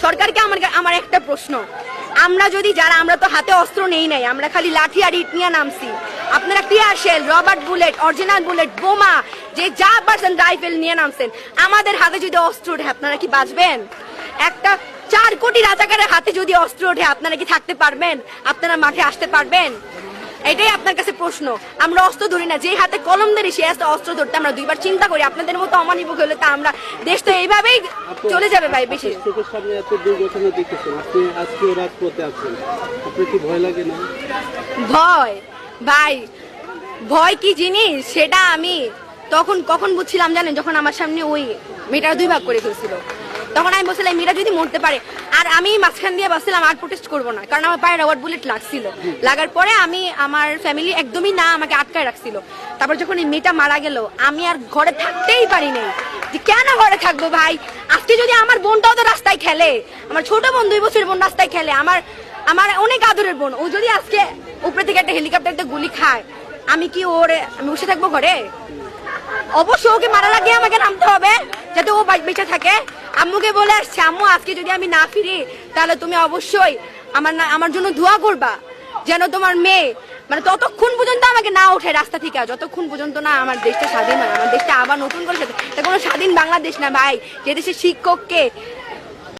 সরকারকে আমার একটা প্রশ্ন, আমরা যদি আমরা তো হাতে অস্ত্র নেই নাই, আমরা খালি লাঠি আর ইট নিয়ে নামছি। আপনারা tear shell, rubber bullet, original bullet, বোমা, যে যা পারছেন রাইফেল নিয়ে নামছেন। আমাদের হাতে যদি অস্ত্র ওঠে আপনারা কি বাঁচবেন? একটা 4 কোটি রাজাকারের হাতে যদি অস্ত্র ওঠে আপনারা কি থাকতে পারবেন? আপনারা মাঠে আসতে পারবেন? এটাই আপনার কাছে প্রশ্ন। আমরা অস্ত্র ধরি না, যে হাতে কলম ধরি সে হাতে অস্ত্র ধরতে আমরা 2বার চিন্তা করি। আপনাদের মতো অমানিক হলে তা আমরা দেশ তো এইভাবেই চলে যাবে ভাই। বেশি চোখের সামনে এত দুর্ঘটনা দেখতেছেন, আপনি আজকেও রাজপথে আছেন, আপনার কি ভয় লাগে না? ভয় ভাই, ভয় কি জিনিস সেটা আমি কখন বুঝছিলাম জানেন, যখন আমার সামনে ওই মেয়েটার 2 ভাগ করে ফেলছিল। তখন আমি বলছিলাম মেয়েটা যদি মরতে পারে, আর আমি মাঝখান দিয়ে বলছিলাম আর প্রোটেস্ট করবো না, কারণ আমার পায়ে রবার বুলেট লাগছিল। লাগার পরে আমার ফ্যামিলি একদমই না আমাকে আটকায় রাখছিল। তারপর যখন এই মেয়েটা মারা গেল আমি আর ঘরে থাকতেই পারি নাই, যে কেন ঘরে থাকবো ভাই। আজকে যদি আমার বোনটাও তো রাস্তায় খেলে, আমার ছোট বোন 2 বছরের বোন রাস্তায় খেলে, আমার অনেক আদরের বোন, ও যদি আজকে উপরে থেকে একটা হেলিকপ্টারতে গুলি খায়, আমি বসে থাকবো ঘরে? অবশ্যই ওকে মারার আগে আমাকে নামতে হবে যাতে ও বেঁচে থাকে। আম্মুকে বলে আসছে, আম্মু আজকে যদি আমি না ফিরি তাহলে তুমি অবশ্যই আমার জন্য দোয়া করবা, যেন তোমার মেয়ে ততক্ষণ পর্যন্ত আমাকে না ওঠে রাস্তা থেকে, যতক্ষণ পর্যন্ত না আমার দেশটা স্বাধীন হয়, আমার দেশটা আবার নতুন করে। এটা কোনো স্বাধীন বাংলাদেশ না ভাই, যে দেশে শিক্ষককে